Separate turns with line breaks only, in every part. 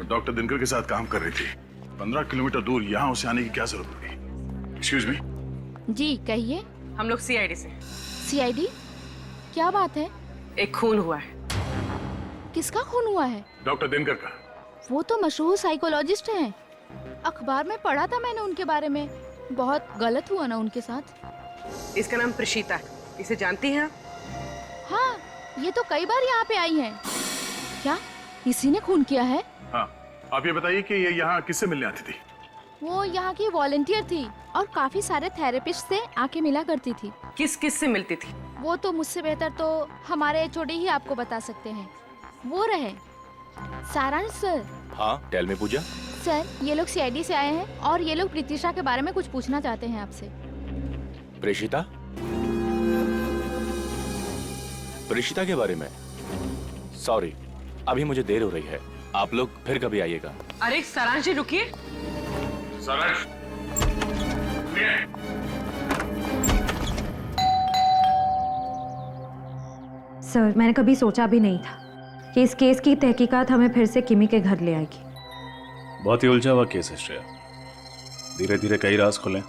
और डॉक्टर दिनकर के साथ काम कर रही थी। 15 किलोमीटर दूर यहाँ उसे आने की क्या जरूरत पड़ी? Excuse me.
जी कहिए।
हम लोग सीआईडी से।
सीआईडी? क्या बात है?
एक खून हुआ है।
किसका खून हुआ है?
डॉक्टर दिनकर का।
वो तो मशहूर साइकोलॉजिस्ट हैं। अखबार में पढ़ा था मैंने उनके बारे में। बहुत गलत हुआ ना उनके साथ।
इसका नाम प्रशीता है। इसे जानती हैं आप?
हाँ, ये तो कई बार यहाँ पे आई हैं। क्या इसी ने खून किया है?
हाँ, आप ये बताइए कि ये यहाँ किससे मिलने आती थी?
वो यहाँ की वॉलंटियर थी और काफी सारे थेरेपिस्ट से आके मिला करती थी।
किस किस से मिलती थी?
वो तो मुझसे बेहतर तो हमारे एचओडी ही आपको बता सकते हैं। वो रहे सारांश सर।
हाँ, टेल मी पूजा।
सर, ये लोग सीआईडी से आए हैं और ये लोग प्रीतिशा के बारे में कुछ पूछना चाहते हैं आपसे।
प्रेषिता? प्रेषिता के बारे में? सॉरी, अभी मुझे देर हो रही है। आप लोग फिर कभी आइएगा।
अरे सारांश जी रुकिए।
सारांश,
सर, मैंने कभी सोचा भी नहीं था कि इस केस की तहकीकात हमें फिर से किमी के घर ले आएगी।
बहुत ही उलझा हुआ केस है श्रेया। धीरे धीरे कई राज खुले।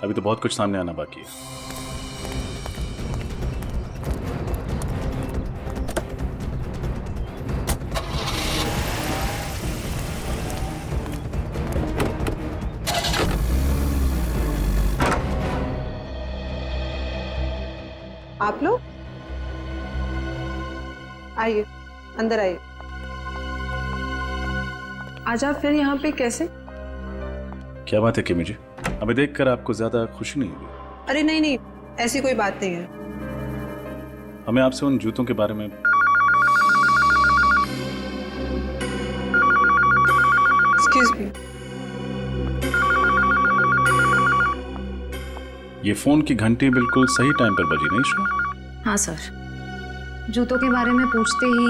अभी तो बहुत कुछ सामने आना बाकी है।
आप लोग आइए, अंदर आइए। आज आप फिर यहाँ पे कैसे?
क्या बात है किमी जी, हमें देखकर आपको ज्यादा खुशी नहीं हुई?
अरे नहीं नहीं, ऐसी कोई बात नहीं है।
हमें आपसे उन जूतों के बारे में।
Excuse me.
ये फोन की घंटी बिल्कुल सही टाइम पर बजी नहीं श्रेया?
हाँ सर, जूतों के बारे में पूछते ही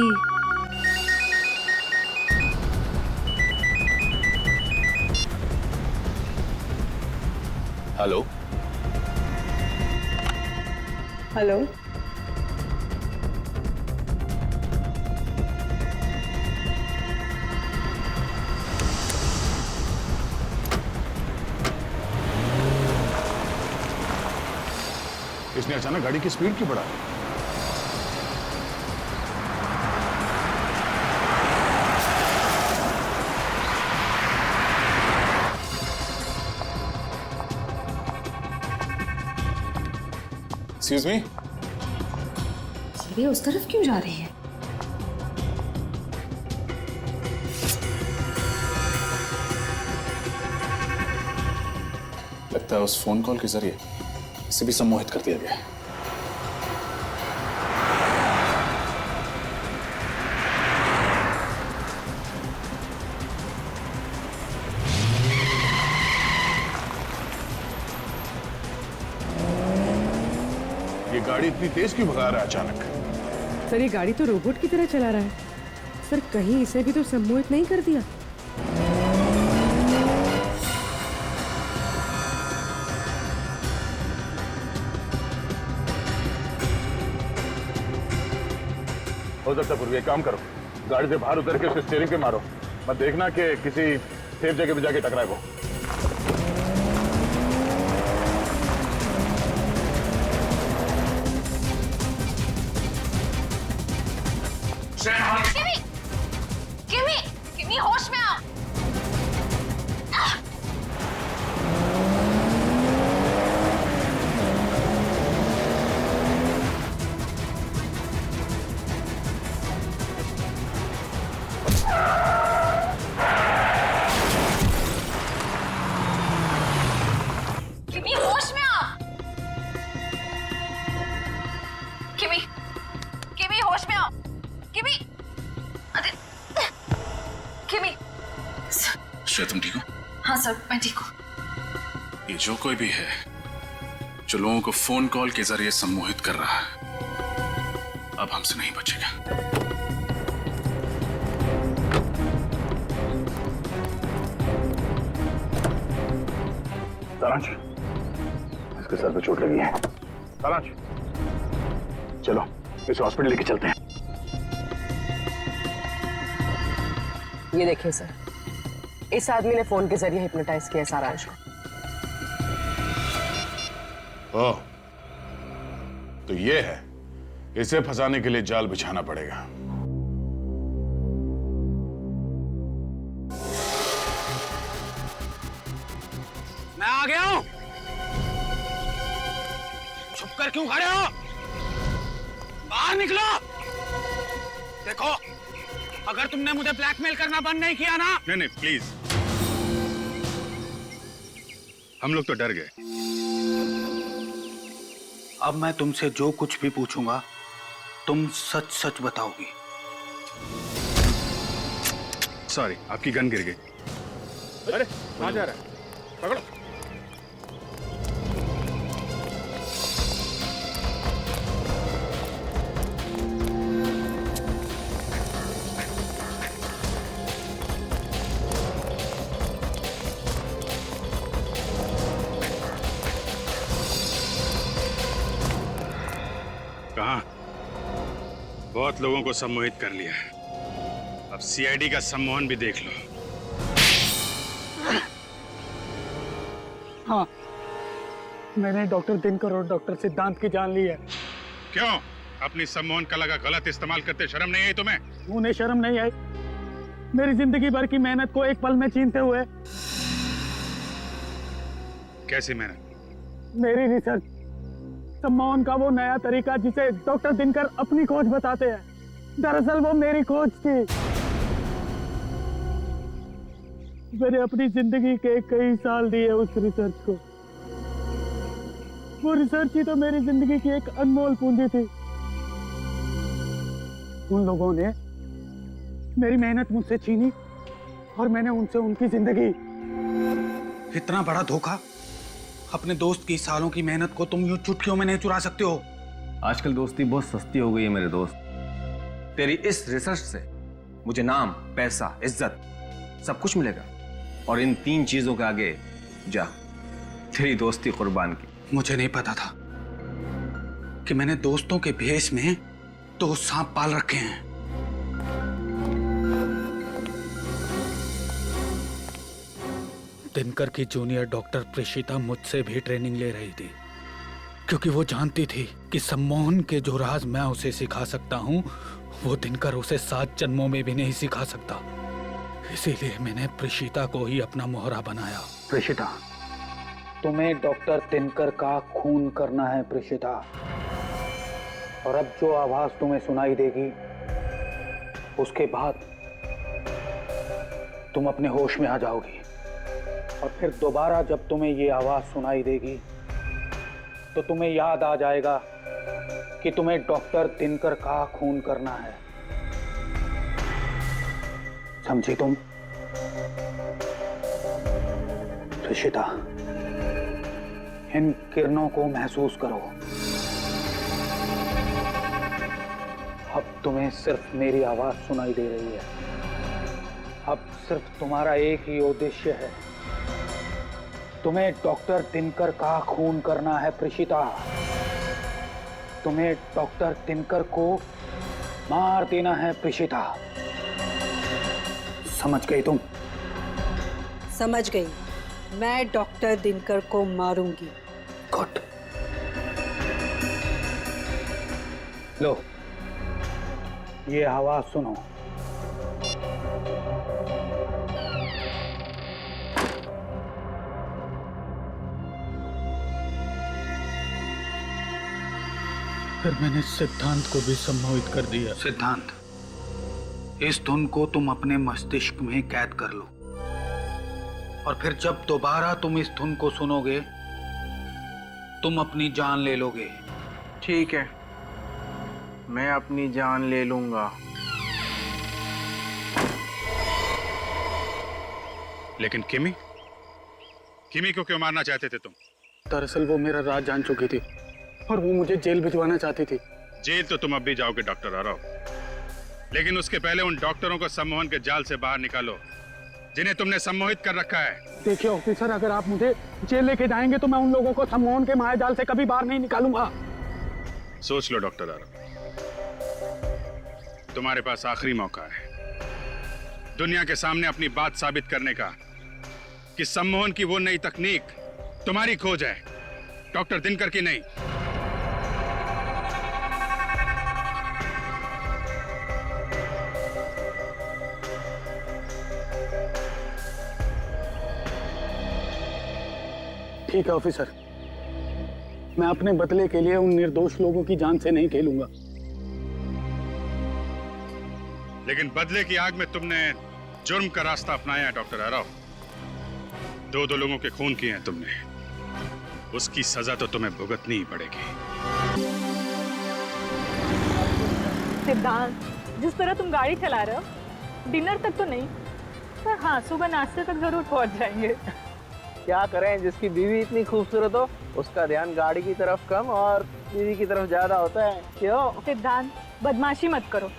हेलो।
हेलो।
इसने अचानक गाड़ी की स्पीड क्यों बढ़ा दी?
Excuse me.
ये उस तरफ क्यों जा रही है?
लगता है उस फोन कॉल के जरिए इसे भी सम्मोहित कर दिया गया है।
ये गाड़ी इतनी तेज क्यों भगा रहा है अचानक?
सर ये गाड़ी तो रोबोट की तरह चला रहा है। सर कहीं इसे भी तो सम्मोहित नहीं कर दिया?
हो सकता पूर्वी, एक काम करो, गाड़ी से बाहर उतर के उसके स्टीयरिंग पे मारो। मत देखना कि किसी सेफ जगह पे जाके टकराए वो।
किमी! किमी! किमी होश में आओ! किमी होश में आओ! किमी! किमी होश में आओ! किमी! अरे किमी!
श्रेया, तुम ठीक हो?
हाँ सर, मैं ठीक हूँ।
ये जो कोई भी है जो लोगों को फोन कॉल के जरिए सम्मोहित कर रहा है, अब हमसे नहीं बचेगा।
सारांश, इसके सर पे चोट लगी है। सारांश, चलो इसे हॉस्पिटल लेके चलते हैं।
ये देखिए सर, इस आदमी ने फोन के जरिए हिप्नोटाइज किया सारांश को।
ओह, तो ये है, इसे फंसाने के लिए जाल बिछाना पड़ेगा।
मैं आ गया हूं। छुप कर क्यों खड़े हो? बाहर निकलो। देखो, अगर तुमने मुझे ब्लैकमेल करना बंद नहीं किया ना।
नहीं प्लीज, हम लोग तो डर गए।
अब मैं तुमसे जो कुछ भी पूछूंगा तुम सच सच बताओगी।
सॉरी, आपकी गन गिर गई।
अरे कहाँ जा रहा है? पकड़ो।
कहाँ? बहुत लोगों को सम्मोहित कर लिया है, अब सीआईडी का सम्मोहन भी देख लो।
हाँ, मैंने डॉक्टर दिनकर और डॉक्टर सिद्धांत की जान ली है।
क्यों? अपनी सम्मोहन कला का गलत इस्तेमाल करते शर्म नहीं आई तुम्हें?
उन्हें शर्म नहीं आई? मेरी जिंदगी भर की मेहनत को एक पल में छीनते हुए।
कैसी मेहनत?
मेरी रिसर्च, सम्मोहन का वो नया तरीका जिसे डॉक्टर दिनकर अपनी खोज बताते हैं, दरअसल वो मेरी खोज थी। मैंने अपनी जिंदगी के कई साल दिए उस रिसर्च को। वो रिसर्च ही तो मेरी जिंदगी की एक अनमोल पूंजी थी। उन लोगों ने मेरी मेहनत मुझसे छीनी और मैंने उनसे उनकी जिंदगी। इतना बड़ा धोखा, अपने दोस्त की सालों की मेहनत को तुम यूं चुटकियों में नहीं चुरा सकते हो।
आजकल दोस्ती बहुत सस्ती हो गई है मेरे दोस्त। तेरी इस रिसर्च से मुझे नाम, पैसा, इज्जत सब कुछ मिलेगा, और इन 3 चीजों के आगे जा तेरी दोस्ती कुर्बान की।
मुझे नहीं पता था कि मैंने दोस्तों के भेष में 2 सांप पाल रखे हैं। दिनकर की जूनियर डॉक्टर प्रेषिता मुझसे भी ट्रेनिंग ले रही थी, क्योंकि वो जानती थी कि सम्मोहन के जो राज मैं उसे सिखा सकता हूँ वो दिनकर उसे 7 जन्मों में भी नहीं सिखा सकता। इसीलिए मैंने प्रेषिता को ही अपना मोहरा बनाया। प्रेषिता, तुम्हें डॉक्टर दिनकर का खून करना है प्रेषिता, और अब जो आवाज तुम्हें सुनाई देगी उसके बाद तुम अपने होश में आ जाओगी, और फिर दोबारा जब तुम्हें ये आवाज सुनाई देगी तो तुम्हें याद आ जाएगा कि तुम्हें डॉक्टर दिनकर का खून करना है। समझी तुम? प्रेषिता, इन किरणों को महसूस करो। अब तुम्हें सिर्फ मेरी आवाज सुनाई दे रही है। अब सिर्फ तुम्हारा एक ही उद्देश्य है, तुम्हें डॉक्टर दिनकर का खून करना है प्रेषिता। तुम्हें डॉक्टर दिनकर को मार देना है प्रेषिता। समझ गई तुम?
समझ गई। मैं डॉक्टर दिनकर को मारूंगी।
गुड। लो, ये आवाज सुनो। फिर मैंने सिद्धांत को भी सम्मोहित कर दिया। सिद्धांत, इस धुन को तुम अपने मस्तिष्क में कैद कर लो, और फिर जब दोबारा तुम इस धुन को सुनोगे तुम अपनी जान ले लोगे।
ठीक है, मैं अपनी जान ले लूंगा।
लेकिन किमी को क्यों मारना चाहते थे तुम?
दरअसल वो मेरा राज जान चुकी थी और वो मुझे जेल भिजवाना चाहती थी।
जेल तो तुम अब भी जाओगे डॉक्टर आरव, लेकिन उसके पहले उन डॉक्टरों को सम्मोहन के जाल से बाहर निकालो जिन्हें तुमने सम्मोहित कर रखा है। देखिए ऑफिसर, अगर आप मुझे जेल लेके जाएंगे तो मैं उन लोगों को सम्मोहन के मायाजाल से कभी बाहर नहीं निकालूंगा। सोच लो डॉक्टर आरव, तुम्हारे पास आखिरी मौका है। दुनिया के सामने अपनी बात साबित करने का कि सम्मोहन की वो नई तकनीक तुम्हारी खोज है, डॉक्टर दिनकर की नहीं।
ठीक है ऑफिसर, मैं अपने बदले के लिए उन निर्दोष लोगों की जान से नहीं खेलूंगा।
लेकिन बदले की आग में तुमने जुर्म का रास्ता अपनाया है डॉक्टर आरव। दो लोगों के खून किए हैं तुमने, उसकी सजा तो तुम्हें भुगतनी ही पड़ेगी।
सिद्धांत, जिस तरह तुम गाड़ी चला रहे हो, डिनर तक तो नहीं, पर हाँ सुबह नाश्ते तक जरूर पहुंच जाएंगे।
क्या करें, जिसकी बीवी इतनी खूबसूरत हो उसका ध्यान गाड़ी की तरफ कम और बीवी की तरफ ज्यादा होता है। क्यों?
सिद्धांत, बदमाशी मत करो।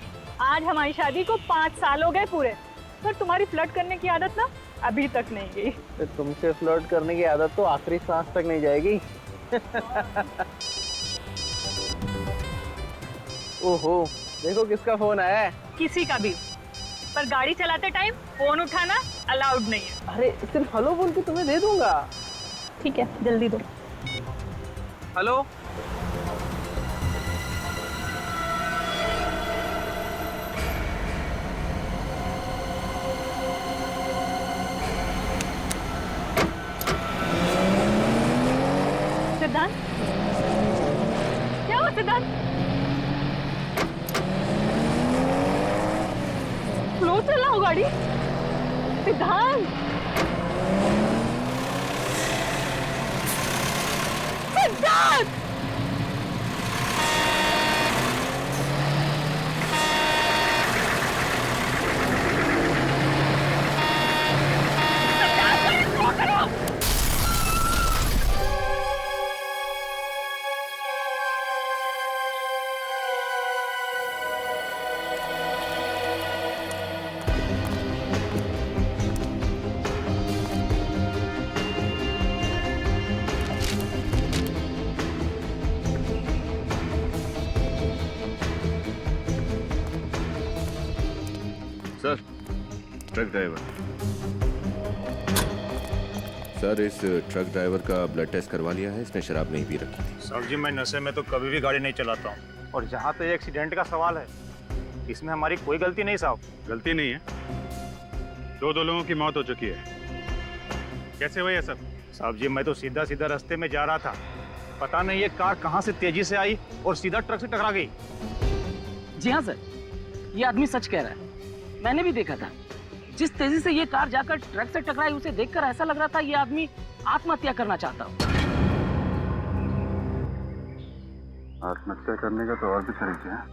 आज हमारी शादी को 5 साल हो गए पूरे, पर तुम्हारी फ्लर्ट करने की आदत ना अभी तक नहीं गई।
तो तुमसे फ्लर्ट करने की आदत तो आखिरी सांस तक नहीं जाएगी। ओहो, देखो किसका फोन आया है।
किसी का भी, पर गाड़ी चलाते टाइम फोन उठाना अलाउड नहीं है।
अरे सिर्फ हेलो बोल के तुम्हें दे दूंगा।
ठीक है, जल्दी दो।
हेलो।
सिद्धांत, क्या हुआ सिद्धांत? स्लो चलाओ गाड़ी सिद्धांत। सिद्धांत,
सर, ट्रक ड्राइवर। सर, इस ट्रक ड्राइवर का ब्लड टेस्ट करवा लिया है, इसने शराब नहीं पी रखी थी।
सर जी, मैं नशे में तो कभी भी गाड़ी नहीं चलाता हूँ। और जहाँ तक एक्सीडेंट का सवाल है, इसमें हमारी कोई गलती नहीं साहब।
गलती नहीं है, दो लोगों की मौत हो चुकी है। कैसे हुआ ये सब?
साहब जी, मैं तो सीधा सीधा रास्ते में जा रहा था, पता नहीं ये कार कहाँ से तेजी से आई और सीधा ट्रक से टकरा गई।
जी हाँ सर, ये आदमी सच कह रहा है, मैंने भी देखा था। जिस तेजी से ये कार जाकर ट्रक से टकराई, उसे देखकर ऐसा लग रहा था ये आदमी आत्महत्या करना चाहता हो।
आत्महत्या करने का तो और भी तरीके हैं।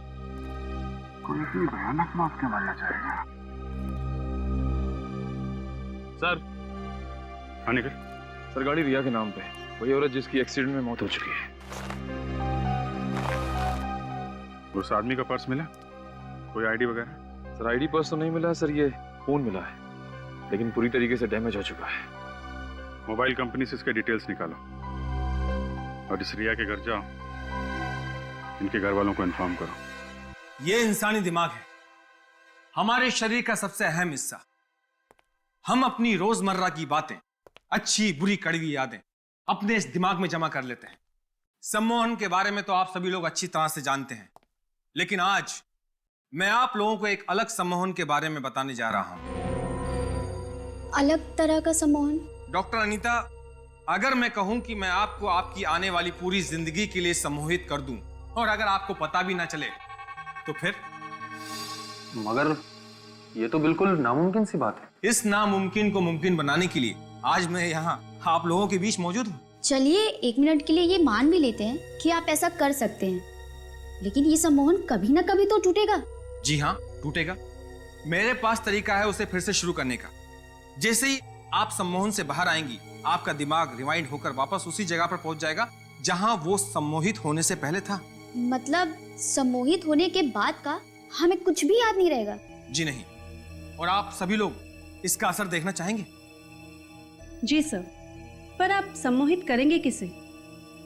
कोई इतनी भयानक मौत क्यों मरना चाहेगा?
सर,
आने के
सर, गाड़ी रिया के नाम पे, वही औरत जिसकी एक्सीडेंट में मौत हो चुकी है।
उस आदमी का पर्स मिला? कोई आईडी वगैरह?
सर, आईडी पर्स तो नहीं मिला है सर, ये फोन मिला है, लेकिन पूरी तरीके से डैमेज हो चुका है।
मोबाइल कंपनी से इसके डिटेल्स निकालो और इस रिया के घर जाओ, इनके घर वालों को इन्फॉर्म करो।
ये इंसानी दिमाग है, हमारे शरीर का सबसे अहम हिस्सा। हम अपनी रोजमर्रा की बातें, अच्छी बुरी कड़वी यादें अपने इस दिमाग में जमा कर लेते हैं। सम्मोहन के बारे में तो आप सभी लोग अच्छी तरह से जानते हैं, लेकिन आज मैं आप लोगों को एक अलग सम्मोहन के बारे में बताने जा रहा हूं।
अलग तरह का सम्मोहन?
डॉक्टर अनीता, अगर मैं कहूं कि मैं आपको आपकी आने वाली पूरी जिंदगी के लिए सम्मोहित कर दूं और अगर आपको पता भी ना चले तो फिर? मगर ये तो बिल्कुल नामुमकिन सी बात है। इस नामुमकिन को मुमकिन बनाने के लिए आज मैं यहाँ आप लोगों के बीच मौजूद हूँ।
चलिए 1 मिनट के लिए ये मान भी लेते हैं कि आप ऐसा कर सकते हैं, लेकिन ये सम्मोहन कभी ना कभी तो टूटेगा।
जी हाँ, टूटेगा। मेरे पास तरीका है उसे फिर से शुरू करने का। जैसे ही आप सम्मोहन से बाहर आएंगी, आपका दिमाग रिवाइंड होकर वापस उसी जगह पर पहुंच जाएगा जहां वो सम्मोहित होने से पहले था।
मतलब सम्मोहित होने के बाद का हमें कुछ भी याद नहीं रहेगा?
जी नहीं। और आप सभी लोग इसका असर देखना चाहेंगे?
जी सर, पर आप सम्मोहित करेंगे किसे?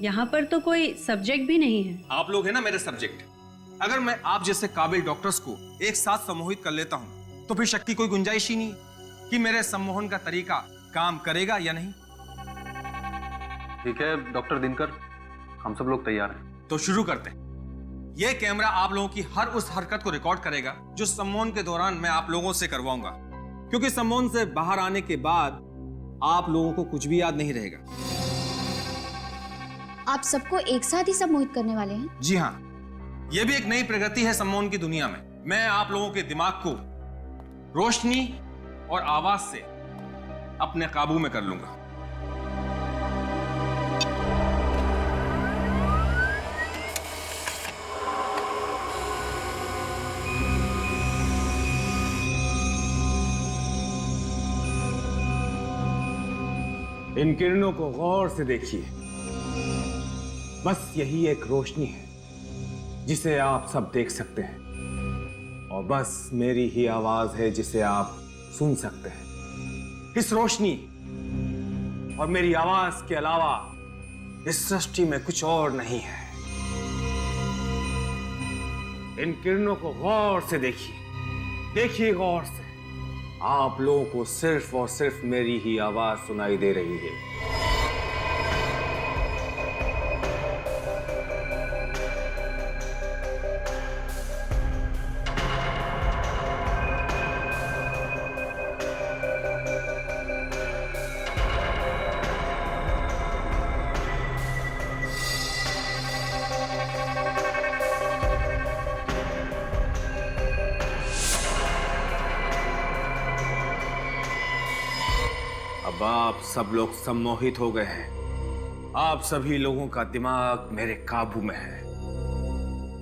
यहाँ पर तो कोई सब्जेक्ट भी नहीं है।
आप लोग हैं ना मेरे सब्जेक्ट। अगर मैं आप जैसे काबिल डॉक्टर्स को एक साथ सम्मोहित कर लेता हूँ तो फिर शक की कोई गुंजाइश ही नहीं कि मेरे सम्मोहन का तरीका काम करेगा या नहीं। ठीक है डॉक्टर दिनकर, हम सब लोग तैयार हैं। तो शुरू करते हैं। यह कैमरा आप लोगों की हर उस हरकत को रिकॉर्ड करेगा जो सम्मोहन के दौरान मैं आप लोगों से करवाऊंगा, क्योंकि सम्मोहन से बाहर आने के बाद आप लोगों को कुछ भी याद नहीं रहेगा।
आप सबको एक साथ ही सम्मोहित करने वाले हैं?
जी हाँ, यह भी एक नई प्रगति है सम्मोहन की दुनिया में। मैं आप लोगों के दिमाग को रोशनी और आवाज से अपने काबू में कर लूंगा। इन किरणों को गौर से देखिए। बस यही एक रोशनी है जिसे आप सब देख सकते हैं, और बस मेरी ही आवाज है जिसे आप सुन सकते हैं। इस रोशनी और मेरी आवाज के अलावा इस सृष्टि में कुछ और नहीं है। इन किरणों को गौर से देखिए, देखिए गौर से। आप लोगों को सिर्फ और सिर्फ मेरी ही आवाज सुनाई दे रही है। अब आप सब लोग सम्मोहित हो गए हैं। आप सभी लोगों का दिमाग मेरे काबू में है।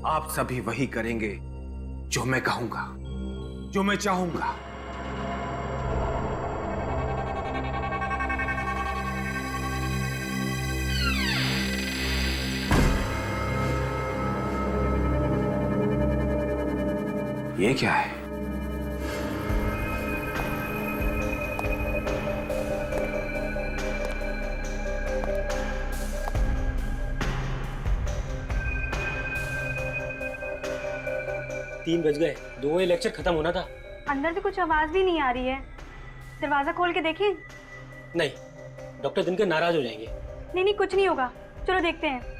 आप सभी वही करेंगे जो मैं कहूंगा, जो मैं चाहूंगा। ये क्या है?
तीन बज गए, 2 बजे लेक्चर खत्म होना था।
अंदर से कुछ आवाज भी नहीं आ रही है। दरवाजा खोल के देखें?
नहीं, डॉक्टर दिनकर नाराज हो जाएंगे।
नहीं नहीं, कुछ नहीं होगा, चलो देखते हैं।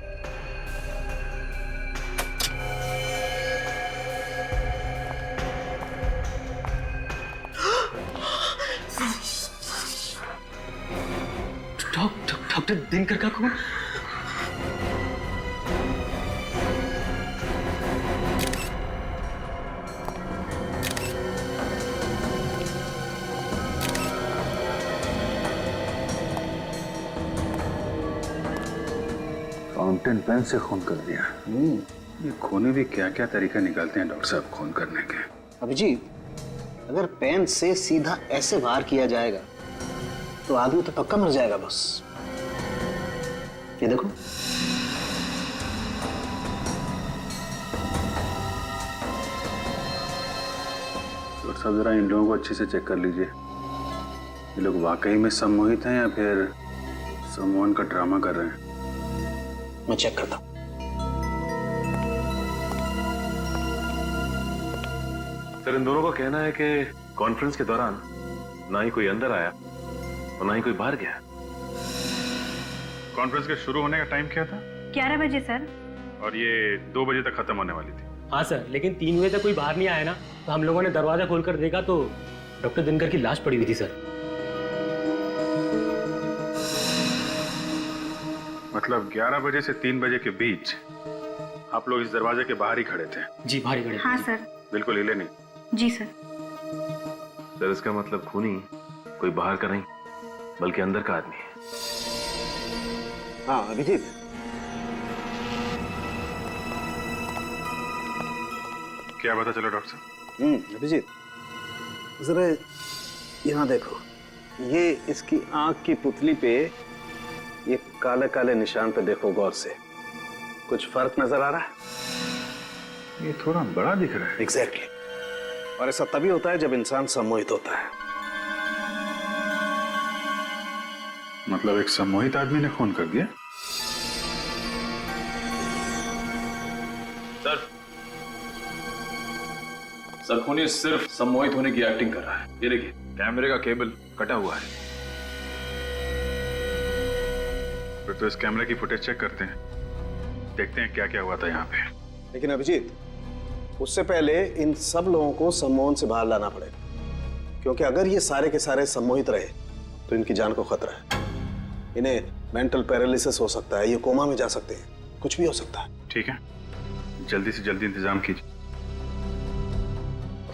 डॉक्टर दिनकर का कौन?
फाउंटेन पेन से खून कर दिया। ये खूनी भी क्या क्या तरीका निकालते हैं डॉक्टर साहब खून करने के।
अभिजीत, अगर पेन से सीधा ऐसे वार किया जाएगा तो आदमी तो पक्का मर जाएगा बस। ये देखो,
डॉक्टर साहब जरा इन लोगों को अच्छे से चेक कर लीजिए। ये लोग वाकई में सम्मोहित हैं या फिर सम्मोहन का ड्रामा कर रहे हैं।
मैं चेक करता हूं।
सर, इन दोनों का कहना है कि कॉन्फ्रेंस के दौरान ना ही कोई अंदर आया और ना ही कोई बाहर गया।
कॉन्फ्रेंस के शुरू होने का टाइम क्या था?
11 बजे सर।
और ये 2 बजे तक खत्म होने वाली थी।
हाँ सर, लेकिन 3 बजे तक कोई बाहर नहीं आया ना, तो हम लोगों ने दरवाजा खोलकर देखा तो डॉक्टर दिनकर की लाश पड़ी हुई थी सर।
मतलब 11 बजे से 3 बजे के बीच आप लोग इस दरवाजे के बाहर ही खड़े थे?
जी, बाहर ही खड़े थे।
हाँ सर।
बिल्कुल हिले नहीं?
जी सर।
सर, इसका मतलब खूनी कोई बाहर का नहीं बल्कि अंदर का आदमी है।
हाँ अभिजीत,
क्या पता चला डॉक्टर साहब?
अभिजीत जरा यहाँ देखो, ये इसकी आंख की पुतली पे ये काले काले निशान पे देखो गौर से। कुछ फर्क नजर आ रहा है?
ये थोड़ा बड़ा दिख रहा है।
एग्जैक्टली। और ऐसा तभी होता है जब इंसान सम्मोहित होता है।
मतलब एक सम्मोहित आदमी ने खून कर दिया?
सर, सर खूनी सिर्फ सम्मोहित होने की एक्टिंग कर रहा है। ये देखिए कैमरे का केबल कटा हुआ है।
फिर तो इस कैमरे की फुटेज चेक करते हैं, देखते हैं क्या क्या हुआ था यहाँ पे।
लेकिन अभिजीत, उससे पहले इन सब लोगों को सम्मोहन से बाहर लाना पड़ेगा, क्योंकि अगर ये सारे के सारे सम्मोहित रहे तो इनकी जान को खतरा है। इन्हें मेंटल पैरालिसिस हो सकता है, ये कोमा में जा सकते हैं, कुछ भी हो सकता है।
ठीक है, जल्दी से जल्दी इंतजाम कीजिए।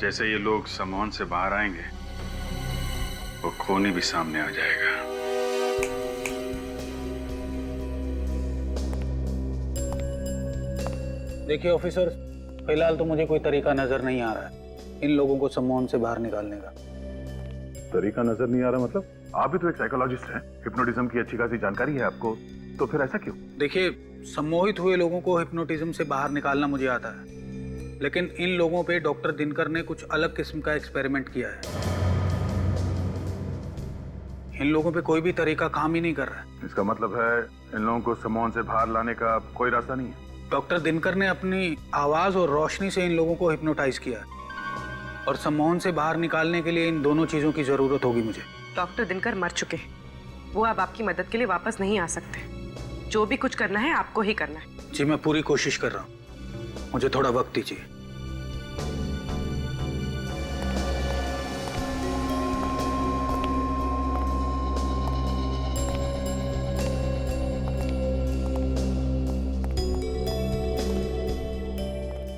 जैसे ये लोग सम्मोहन से बाहर आएंगे वो खूनी भी सामने आ जाएगा।
देखिए ऑफिसर, फिलहाल तो मुझे कोई तरीका नजर नहीं आ रहा है इन लोगों को सम्मोहन से बाहर निकालने का।
तरीका नजर नहीं आ रहा मतलब? आप भी तो एक साइकोलॉजिस्ट हैं, हिप्नोटिज्म की अच्छी खासी जानकारी है आपको, तो फिर ऐसा क्यों?
देखिए, सम्मोहित हुए लोगों को हिप्नोटिज्म से बाहर निकालना मुझे आता है, लेकिन इन लोगों पे डॉक्टर दिनकर ने कुछ अलग किस्म का एक्सपेरिमेंट किया है। इन लोगों पे कोई भी तरीका काम ही नहीं कर रहा है।
इसका मतलब है इन लोगों को सम्मोहन से बाहर लाने का कोई रास्ता नहीं है?
डॉक्टर दिनकर ने अपनी आवाज और रोशनी से इन लोगों को हिप्नोटाइज किया है, और सम्मोहन से बाहर निकालने के लिए इन दोनों चीजों की जरूरत होगी मुझे।
डॉक्टर दिनकर मर चुके हैं, वो अब आपकी मदद के लिए वापस नहीं आ सकते। जो भी कुछ करना है आपको ही करना है।
जी मैं पूरी कोशिश कर रहा हूँ, मुझे थोड़ा वक्त दीजिए।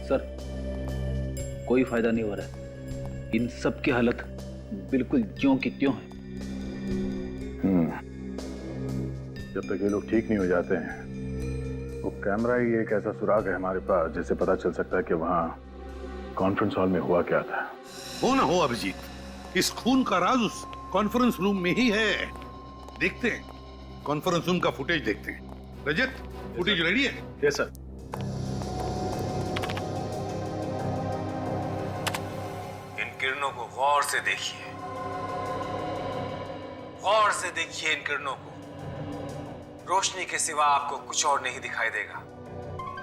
सर कोई फायदा नहीं हो रहा है, इन सब की हालत बिल्कुल ज्यों की त्यों है।
जब तक ये लोग ठीक नहीं हो जाते हैं, वो कैमरा ही एक ऐसा सुराग है हमारे पास जिससे पता चल सकता है कि वहाँ कॉन्फ्रेंस हॉल में हुआ क्या था।
हो ना हो अभिजीत, इस खून का राज उस कॉन्फ्रेंस रूम में ही है। देखते हैं, कॉन्फ्रेंस रूम का फुटेज देखते हैं। रजत, फुटेज रेडी है?
Yes sir.
इन किरणों को गौर से देखिए, गौर से देखिए इन किरणों को। रोशनी के सिवा आपको कुछ और नहीं दिखाई देगा।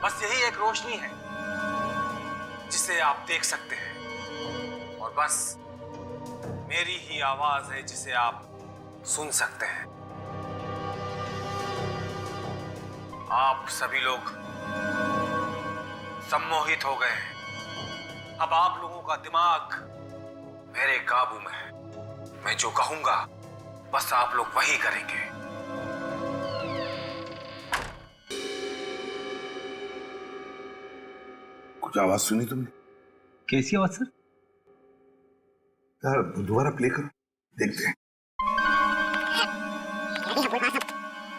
बस यही एक रोशनी है जिसे आप देख सकते हैं, और बस मेरी ही आवाज है जिसे आप सुन सकते हैं। आप सभी लोग सम्मोहित हो गए हैं। अब आप लोगों का दिमाग मेरे काबू में है। मैं जो कहूंगा बस आप लोग वही करेंगे।
कुछ आवाज सुनी तुमने?
कैसी आवाज सर?
यार दोबारा प्ले करो, देखते हैं।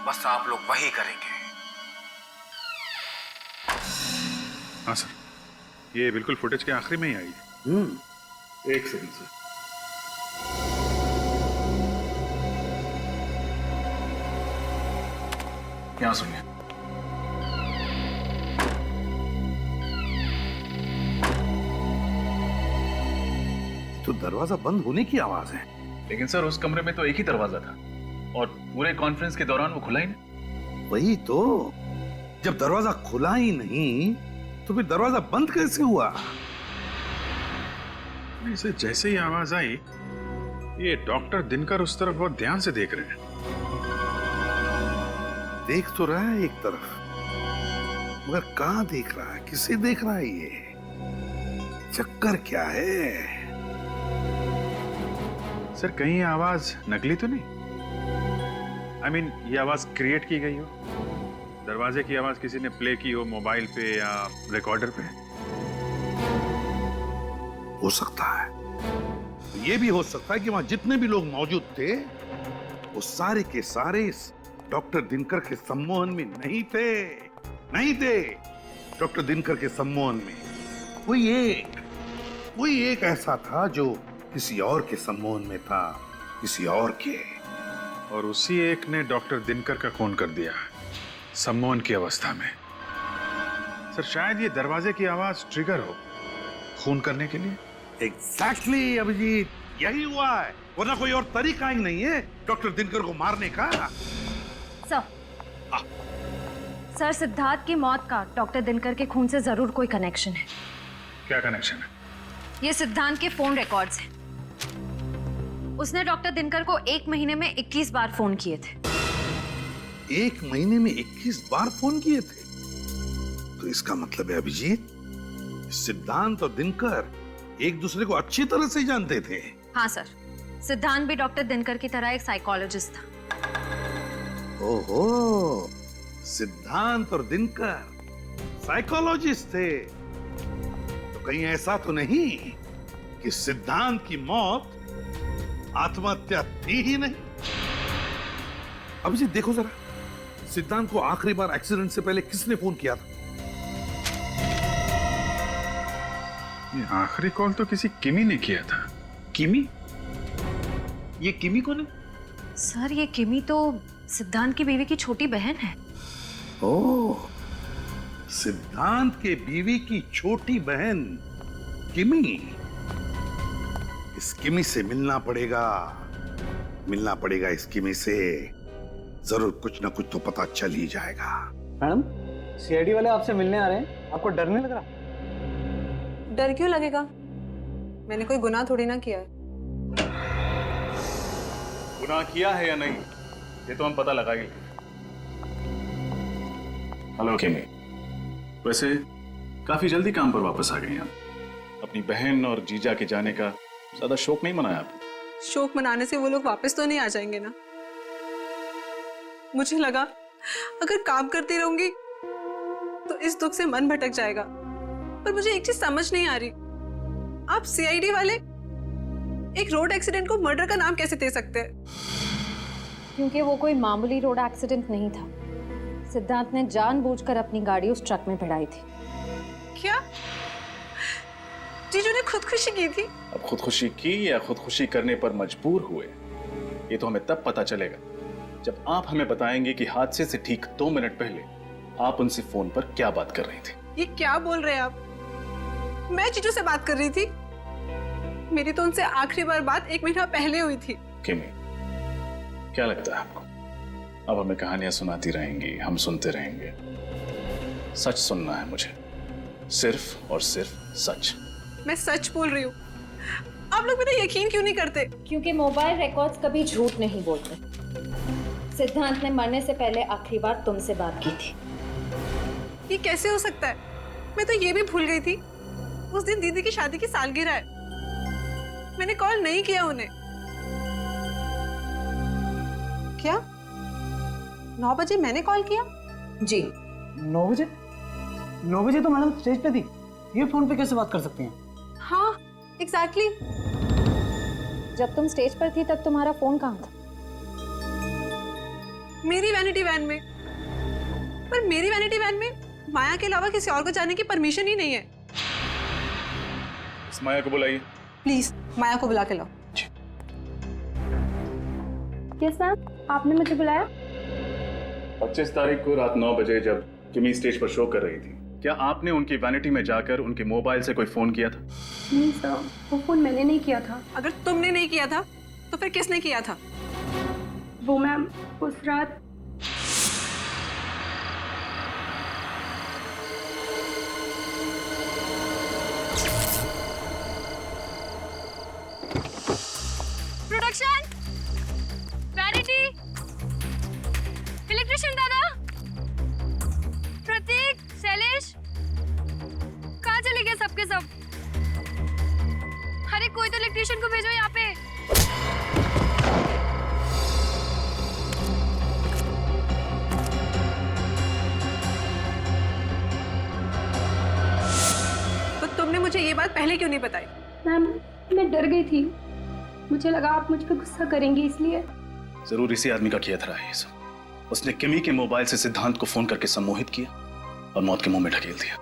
बस आप लोग वही करेंगे।
हाँ सर, ये बिल्कुल फुटेज के आखिरी में ही आई है। एक सेकंड सर।
यहाँ सुनिए।
तो दरवाजा बंद होने की आवाज है।
लेकिन सर उस कमरे में तो एक ही दरवाजा था और पूरे कॉन्फ्रेंस के दौरान वो खुला ही नहीं।
वही तो, जब दरवाजा खुला ही नहीं तो फिर दरवाजा बंद कैसे हुआ?
इसे जैसे ही आवाज आई, ये डॉक्टर दिनकर उस तरफ बहुत ध्यान से देख रहे हैं।
देख तो रहा है एक तरफ, मगर कहां देख रहा है, किसे देख रहा है? ये चक्कर क्या है?
सर कहीं ये आवाज नकली तो नहीं? I mean, ये आवाज क्रिएट की गई हो? दरवाजे की आवाज किसी ने प्ले की हो मोबाइल पे या रिकॉर्डर पे?
हो सकता है। ये भी हो सकता है कि वहां जितने भी लोग मौजूद थे वो सारे के सारे इस डॉक्टर दिनकर के सम्मोहन में नहीं थे। डॉक्टर दिनकर के सम्मोहन में कोई एक ऐसा था जो किसी और के सम्मोहन में था, किसी और के।
और उसी एक ने डॉक्टर दिनकर का खून कर दिया सम्मोहन की अवस्था में। सर शायद ये दरवाजे की आवाज ट्रिगर हो खून करने के लिए।
एग्जैक्टली अभिजीत, यही हुआ है, वरना कोई और तरीका ही नहीं है डॉक्टर दिनकर को मारने का।
सर सिद्धार्थ की मौत का डॉक्टर दिनकर के खून से जरूर कोई कनेक्शन है।
क्या कनेक्शन है?
ये सिद्धांत के फोन रिकॉर्ड्स हैं। उसने डॉक्टर दिनकर को 1 महीने में 21 बार फोन किए थे।
1 महीने में 21 बार फोन किए थे? तो इसका मतलब है अभिजीत, सिद्धांत और दिनकर एक दूसरे को अच्छी तरह से जानते थे।
हाँ सर, सिद्धांत भी डॉक्टर दिनकर की तरह एक साइकोलॉजिस्ट था।
ओहो, सिद्धांत और दिनकर साइकोलॉजिस्ट थे। तो कहीं ऐसा तो नहीं कि सिद्धांत की मौत आत्महत्या थी ही नहीं? अभिजीत देखो जरा, सिद्धांत को आखिरी बार एक्सीडेंट से पहले किसने फोन किया था?
ये आखिरी कॉल तो किसी किमी ने किया था।
किमी? ये किमी कौन है?
सर, ये किमी तो सिद्धांत की बीवी की छोटी बहन है।
ओह, सिद्धांत के बीवी की छोटी बहन किमी। इस किमी से मिलना पड़ेगा इस किमी से। जरूर कुछ ना कुछ तो पता चल ही जाएगा।
मैडम, सीआईडी वाले आपसे मिलने आ रहे हैं, आपको डर नहीं लग रहा?
डर क्यों लगेगा? मैंने कोई गुनाह थोड़ी ना किया है।
गुनाह किया है या नहीं ये तो हम पता लगाएंगे। हेलो किमी, वैसे काफी जल्दी काम पर वापस आ गए हैं। अपनी बहन और जीजा के जाने का ज्यादा शौक नहीं मनाया आपने?
शौक मनाने से वो लोग वापस तो नहीं आ जाएंगे ना। मुझे लगा अगर काम करती रहूंगी तो इस दुख से मन भटक जाएगा, पर मुझे एक चीज समझ नहीं आ रही, आप सीआईडी वाले एक रोड एक्सीडेंट को मर्डर का नाम कैसे दे सकते हैं?
क्योंकि वो कोई मामूली रोड एक्सीडेंट नहीं था। सिद्धांत ने जानबूझकर अपनी गाड़ी उस ट्रक में भिड़ाई थी।
क्या जीजू ने खुदकुशी की थी?
अब खुदकुशी की या खुदकुशी करने पर मजबूर हुए, ये तो हमें तब पता चलेगा जब आप हमें बताएंगे कि हादसे से ठीक 2 मिनट पहले आप उनसे फोन पर क्या बात कर रही थी।
ये क्या बोल रहे हैं आप? मैं जीजू से बात कर रही थी। मेरी तो उनसे आखिरी बार बात 1 महीना पहले हुई थी।
किमी, क्या लगता है आपको अब हमें कहानियां सुनाती रहेंगी, हम सुनते रहेंगे? सच सुनना है मुझे, सिर्फ और सिर्फ सच।
मैं सच बोल रही हूँ, आप लोग मेरा यकीन क्यों नहीं करते?
क्योंकि मोबाइल रिकॉर्ड्स कभी झूठ नहीं बोलते। सिद्धांत ने मरने से पहले आखिरी बार तुमसे बात की थी।
ये कैसे हो सकता है? मैं तो ये भी भूल गई थी उस दिन दीदी की शादी की सालगिरह है। मैंने कॉल नहीं किया उन्हें। क्या 9 बजे मैंने कॉल किया?
जी
9 बजे? 9 बजे तो मैडम स्टेज पे थी, ये फोन पे कैसे बात कर सकती हैं?
हाँ एग्जैक्टली।
जब तुम स्टेज पर थी तब तुम्हारा फोन कहाँ था?
मेरी वैनिटी वैन में। पर मेरी वैनिटी वैन में माया के अलावा किसी और को जाने की परमिशन ही नहीं है।
इस माया को बुलाइए
प्लीज, माया को बुला के लाओ।
यस मैम, आपने मुझे बुलाया?
25 तारीख को रात 9 बजे जब किमी स्टेज पर शो कर रही थी, क्या आपने उनकी वैनिटी में जाकर उनके मोबाइल से कोई फोन किया था?
नहीं सर, वो फोन मैंने नहीं किया था।
अगर तुमने नहीं किया था तो फिर किसने किया था?
वो मैम उस रात
प्रोडक्शन, वैनिटी, इलेक्ट्रिशियन दादा, प्रतीक, शैलेश, कहाँ चले गए सबके सब? अरे कोई तो इलेक्ट्रिशियन को भेजो यहाँ पे।
तो तुमने मुझे ये बात पहले क्यों नहीं बताई?
मैम मैं डर गई थी, मुझे लगा आप मुझ पे गुस्सा करेंगी इसलिए।
जरूर इसी आदमी का किया था ये सब। उसने किमी के मोबाइल से सिद्धांत को फोन करके सम्मोहित किया और मौत के मुंह में ढकेल दिया।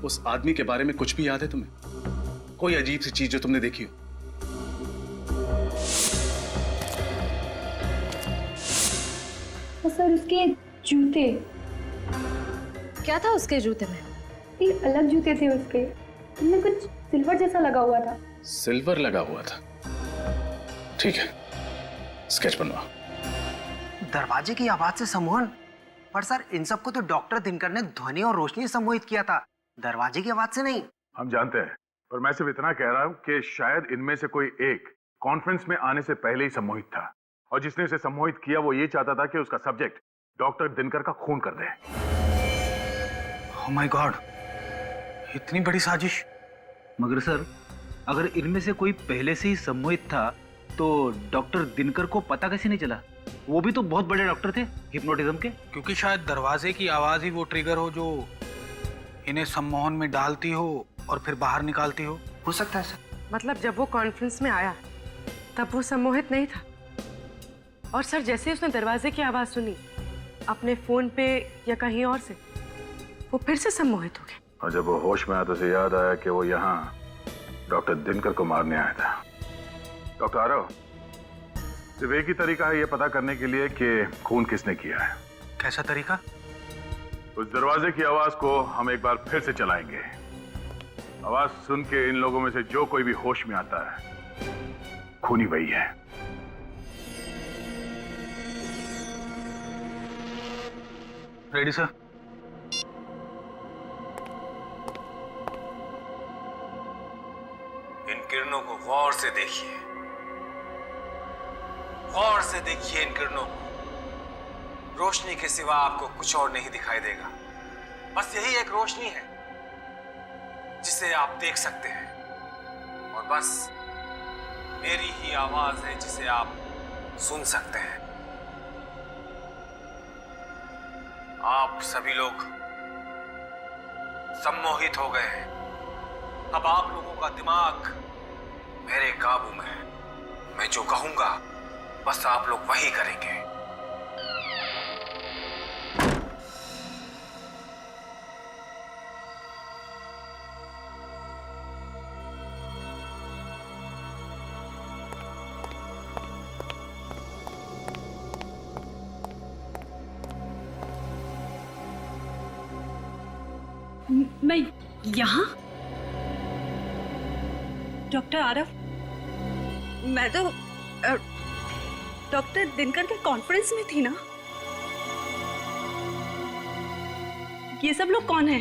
उस आदमी के बारे में कुछ भी याद है तुम्हें? कोई अजीब सी चीज जो तुमने देखी हो?
सर उसके जूते।
क्या था उसके जूते में?
ये अलग जूते थे उसके, उनमें कुछ सिल्वर जैसा लगा हुआ था।
सिल्वर लगा हुआ था? ठीक है, स्केच बनवा।
दरवाजे की आवाज से सम्मोहन? पर सर इन सबको तो डॉक्टर दिनकर ने ध्वनि और रोशनी से सम्मोहित किया था, दरवाजे की आवाज से नहीं।
हम जानते हैं, पर मैं सिर्फ इतना कह रहा हूं कि शायद इनमें से कोई एक कॉन्फ्रेंस में आने से पहले ही सम्मोहित था, और जिसने उसे सम्मोहित किया वो ये चाहता था कि उसका सब्जेक्ट डॉक्टर दिनकर का खून कर दे।
ओह माय गॉड, इतनी बड़ी साजिश।
मगर सर, अगर इनमें से कोई पहले से ही सम्मोहित था तो डॉक्टर दिनकर को पता कैसे नहीं चला? वो भी तो बहुत बड़े डॉक्टर थे हिप्नोटिज्म के।
क्योंकि शायद दरवाजे की आवाज ही वो ट्रिगर हो जो इन्हें सम्मोहन में डालती हो और फिर बाहर निकालती हो
सकता है सर। मतलब जब वो कॉन्फ्रेंस में आया तब वो सम्मोहित नहीं था, और सर जैसे उसने दरवाजे की आवाज सुनी अपने फोन पे या कहीं और से, वो फिर से सम्मोहित हो गए।
और जब वो होश में आया तो उसे याद आया कि वो यहाँ डॉक्टर दिनकर को मारने आया था। डॉक्टर आरव, सिर्फ एक ही तरीका है ये पता करने के लिए कि खून किसने किया है।
कैसा तरीका?
उस दरवाजे की आवाज को हम एक बार फिर से चलाएंगे। आवाज सुन के इन लोगों में से जो कोई भी होश में आता है, खूनी वही है।
Ready sir.
इन किरणों को गौर से देखिए, गौर से देखिए इन किरणों को। रोशनी के सिवा आपको कुछ और नहीं दिखाई देगा। बस यही एक रोशनी है जिसे आप देख सकते हैं, और बस मेरी ही आवाज है जिसे आप सुन सकते हैं। आप सभी लोग सम्मोहित हो गए हैं। अब आप लोगों का दिमाग मेरे काबू में है। मैं जो कहूंगा बस आप लोग वही करेंगे।
मैं यहाँ? डॉक्टर आरव, मैं तो डॉक्टर दिनकर के कॉन्फ्रेंस में थी ना। ये सब लोग कौन है?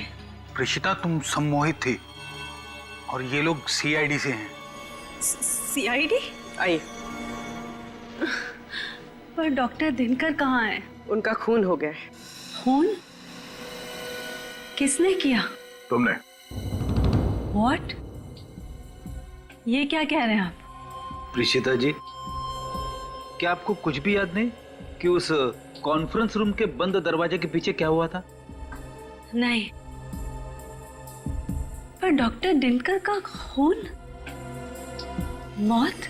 प्रीशिता, तुम सम्मोहित थी और ये लोग सीआईडी से हैं।
सीआईडी?
आइए।
पर डॉक्टर दिनकर कहाँ है?
उनका खून हो गया है।
खून? किसने किया?
तुमने।
What? ये क्या कह रहे हैं आप?
प्रीशिता जी, क्या आपको कुछ भी याद नहीं कि उस कॉन्फ्रेंस रूम के बंद दरवाजे के पीछे क्या हुआ था?
नहीं, पर डॉक्टर दिनकर का खून, मौत,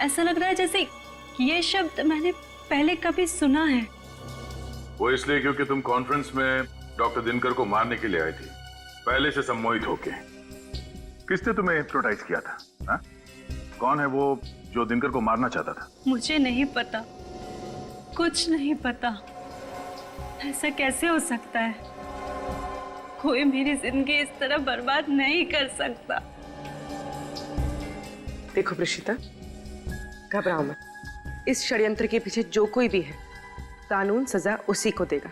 ऐसा लग रहा है जैसे ये शब्द मैंने पहले कभी सुना है।
वो इसलिए क्योंकि तुम कॉन्फ्रेंस में डॉक्टर दिनकर को मारने के लिए आई थी, पहले से सम्मोहित होके। किसने तुम्हें हिप्नोटाइज किया था? हा? कौन है वो जो दिनकर को मारना चाहता था?
मुझे नहीं पता, कुछ नहीं पता। ऐसा कैसे हो सकता है? कोई मेरी जिंदगी इस तरह बर्बाद नहीं कर सकता।
देखो प्रीशिता, घबराओ मत। इस षड्यंत्र के पीछे जो कोई भी है, कानून सजा उसी को देगा।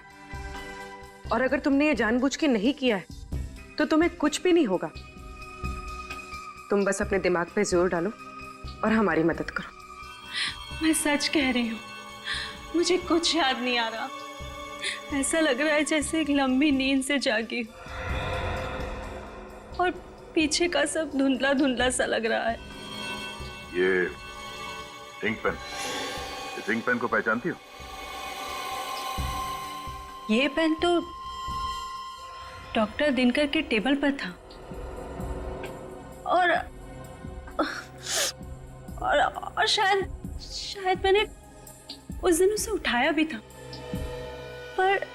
और अगर तुमने ये जानबूझ के नहीं किया है तो तुम्हें कुछ भी नहीं होगा। तुम बस अपने दिमाग पे जोर डालो और हमारी मदद करो।
मैं सच कह रही हूँ, मुझे कुछ याद नहीं आ रहा। ऐसा लग रहा है जैसे एक लंबी नींद से जागी और पीछे का सब धुंधला धुंधला सा लग रहा है।
ये इंक पेन, इस इंक पेन को पहचानती हो?
ये पेन तो डॉक्टर दिनकर के टेबल पर था और शायद मैंने उस दिन उसे उठाया भी था। पर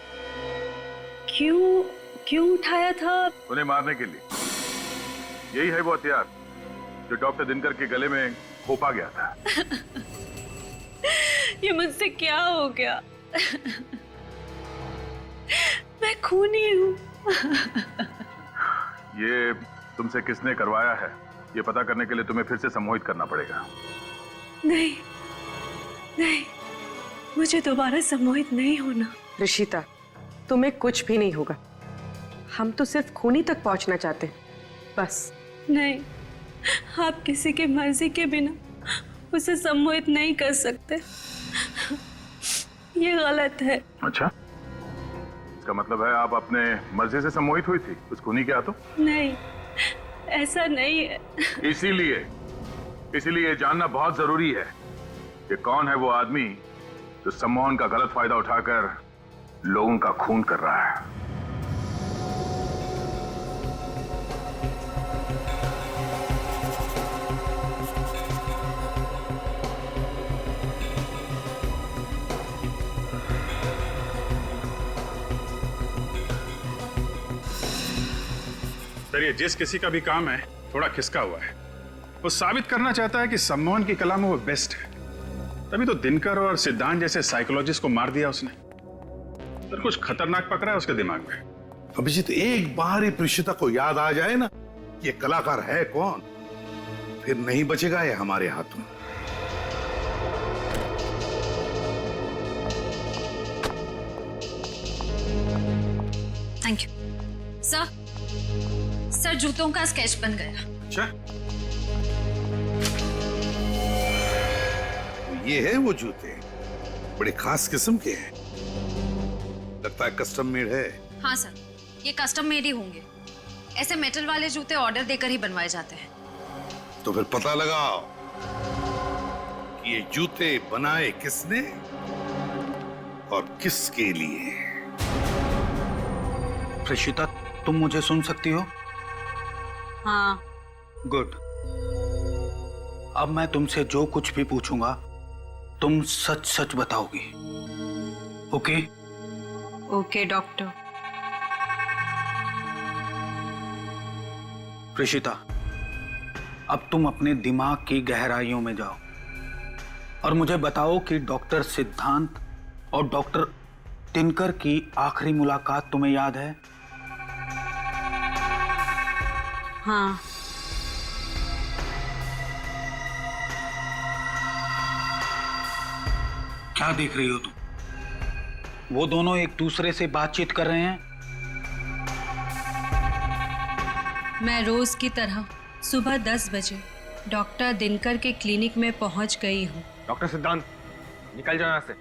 क्यों उठाया था?
उन्हें मारने के लिए। यही है वो हथियार जो डॉक्टर दिनकर के गले में खोपा गया था।
ये मुझसे क्या हो गया? मैं खूनी हूँ।
ये तुमसे किसने करवाया है, ये पता करने के लिए तुम्हें फिर से सम्मोहित करना पड़ेगा।
नहीं, मुझे दोबारा सम्मोहित नहीं होना।
ऋषिता, तुम्हें कुछ भी नहीं होगा। हम तो सिर्फ खूनी तक पहुंचना चाहते हैं, बस।
नहीं, आप किसी की मर्जी के बिना उसे सम्मोहित नहीं कर सकते। ये गलत है।
अच्छा, इसका मतलब है आप अपने मर्जी से सम्मोहित हुई थी उस खूनी के हाथों?
नहीं, ऐसा नहीं है।
इसीलिए जानना बहुत जरूरी है कि कौन है वो आदमी जो सम्मोहन का गलत फायदा उठाकर लोगों का खून कर रहा है।
सर, ये जिस किसी का भी काम है थोड़ा खिसका हुआ है। वो साबित करना चाहता है कि सम्मोहन की कला में वो बेस्ट है। तभी तो दिनकर और सिद्धांत जैसे साइकोलॉजिस्ट को मार दिया उसने। सर, कुछ खतरनाक पकड़ा है उसके दिमाग में।
अभिजीत, एक बार ही प्रीशिता को याद आ जाए ना ये कलाकार है कौन, फिर नहीं बचेगा ये हमारे हाथों।
Thank you sir. सर, जूतों का स्केच बन गया।
अच्छा, ये है वो जूते, बड़े खास किस्म के हैं। लगता है कस्टम मेड है।
हाँ सर, ये कस्टम मेड ही होंगे। ऐसे मेटल वाले जूते ऑर्डर देकर ही बनवाए जाते हैं।
तो फिर पता लगाओ कि ये जूते बनाए किसने और किसके लिए।
प्रीशिता, तुम मुझे सुन सकती हो?
हाँ।
गुड। अब मैं तुमसे जो कुछ भी पूछूंगा तुम सच सच बताओगी, ओके?
Okay doctor.
प्रीशिता, अब तुम अपने दिमाग की गहराइयों में जाओ और मुझे बताओ कि डॉक्टर सिद्धांत और डॉक्टर दिनकर की आखिरी मुलाकात तुम्हें याद है?
हाँ।
क्या देख रही हो तुम? वो दोनों एक दूसरे से बातचीत कर रहे हैं।
मैं रोज की तरह सुबह 10 बजे डॉक्टर दिनकर के क्लिनिक में पहुंच गई हूँ।
डॉक्टर सिद्धांत, निकल जाओ यहाँ से।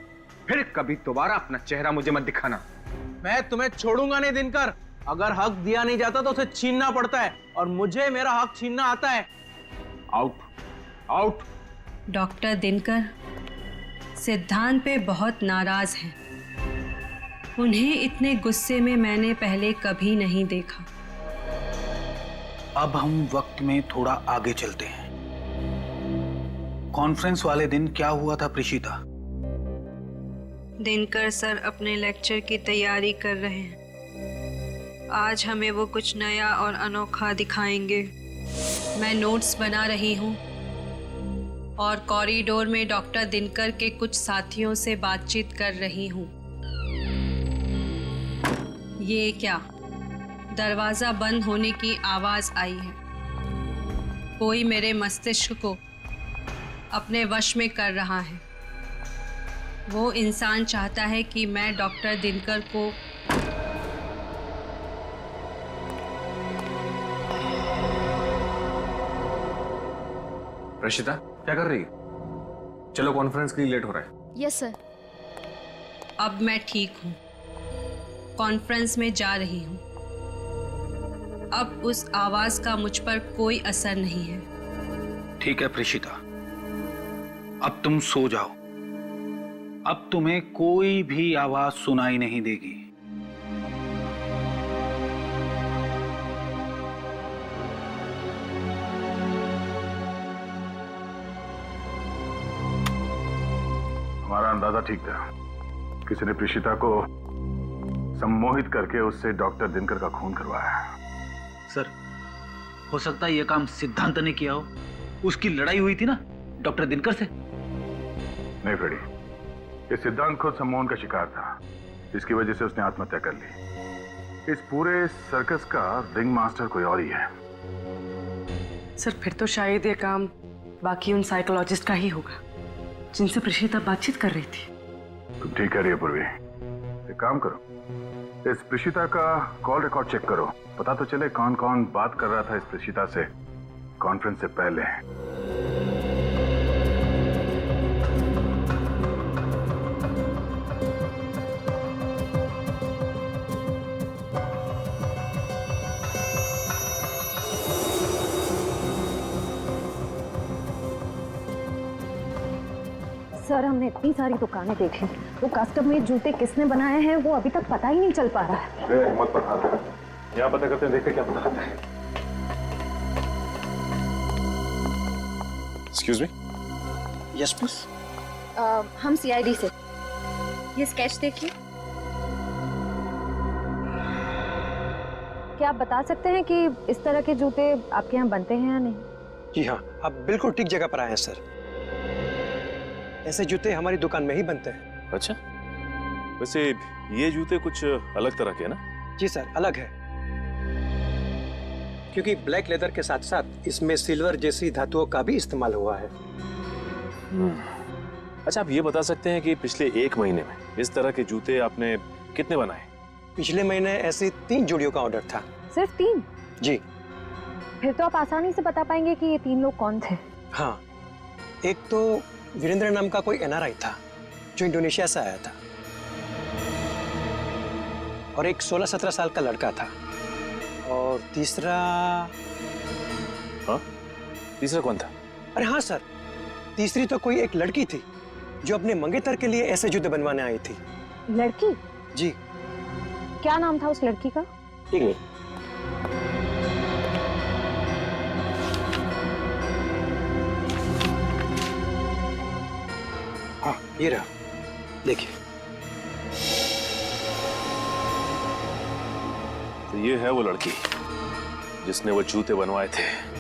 फिर कभी दोबारा अपना चेहरा मुझे मत दिखाना।
मैं तुम्हें छोड़ूंगा नहीं दिनकर। अगर हक दिया नहीं जाता तो उसे छीनना पड़ता है और मुझे मेरा हक छीनना आता है।
Out, out.
डॉक्टर दिनकर सिद्धांत पे बहुत नाराज हैं। उन्हें इतने गुस्से में मैंने पहले कभी नहीं देखा।
अब हम वक्त में थोड़ा आगे चलते हैं। कॉन्फ्रेंस वाले दिन क्या हुआ था प्रीशिता?
दिनकर सर अपने लेक्चर की तैयारी कर रहे हैं। आज हमें वो कुछ नया और अनोखा दिखाएंगे। मैं नोट्स बना रही हूँ और कॉरिडोर में डॉक्टर दिनकर के कुछ साथियों से बातचीत कर रही हूँ। ये क्या? दरवाज़ा बंद होने की आवाज़ आई है। कोई मेरे मस्तिष्क को अपने वश में कर रहा है। वो इंसान चाहता है कि मैं डॉक्टर दिनकर को
प्रीशिता, क्या कर रही? चलो, कॉन्फ्रेंस के लिए लेट हो रहा है।
Yes sir.
अब मैं ठीक हूँ। कॉन्फ्रेंस में जा रही हूँ। अब उस आवाज का मुझ पर कोई असर नहीं है।
ठीक है प्रीशिता, अब तुम सो जाओ। अब तुम्हें कोई भी आवाज सुनाई नहीं देगी।
हमारा अंदाजा ठीक था। किसी ने प्रीशिता को सम्मोहित करके उससे डॉक्टर दिनकर का खून करवाया।
सर, हो सकता है यह काम सिद्धांत ने किया हो। उसकी लड़ाई हुई थी ना डॉक्टर दिनकर से।
नहीं फ्रेडी, ये सिद्धांत खुद सम्मोहन का शिकार था, जिसकी वजह से उसने आत्महत्या कर ली। इस पूरे सर्कस का रिंग मास्टर कोई और ही है।
सर, फिर तो शायद ये काम बाकी उन साइकोलॉजिस्ट का ही होगा जिनसे प्रीशिता बातचीत कर रही थी।
तुम ठीक कह रही है पूर्वी। एक काम करो, इस प्रीशिता का कॉल रिकॉर्ड चेक करो, पता तो चले कौन कौन बात कर रहा था इस प्रीशिता से कॉन्फ्रेंस से पहले।
सर हमने इतनी सारी दुकानें देखी, वो कस्टम मेड जूते किसने बनाए हैं वो अभी तक पता ही नहीं चल पा रहा है।
मत पता, यहाँ पता करते हैं, देखते क्या पता है।
Excuse me.
Yes please.
हम सीआईडी से। ये स्केच देखिए। क्या आप बता सकते हैं कि इस तरह के जूते आपके यहाँ बनते हैं या नहीं?
जी हाँ, आप बिल्कुल ठीक जगह पर आए हैं सर। ऐसे जूते हमारी दुकान में ही बनते हैं।
अच्छा, वैसे ये जूते कुछ अलग तरह के हैं ना?
जी सर, अलग है, क्योंकि ब्लैक लेदर के साथ साथ इसमें सिल्वर जैसी धातुओं का भी इस्तेमाल हुआ है।
अच्छा, आप ये बता सकते हैं कि पिछले 1 महीने में इस तरह के जूते आपने कितने बनाए?
पिछले महीने ऐसे 3 जोड़ियों का ऑर्डर था।
सिर्फ 3?
जी।
फिर तो आप आसानी से बता पाएंगे कि ये 3 लोग कौन थे।
हाँ, एक तो वीरेंद्र नाम का कोई एनआरआई था जो इंडोनेशिया से आया था, और एक 16-17 साल का लड़का था, और तीसरा।
हाँ? तीसरा कौन था?
अरे हाँ सर, तीसरी तो कोई एक लड़की थी जो अपने मंगेतर के लिए ऐसे जूते बनवाने आई थी।
लड़की?
जी।
क्या नाम था उस लड़की का?
एक मिनट। हाँ, ये रहा, देखिए।
तो ये है वो लड़की जिसने वो जूते बनवाए थे।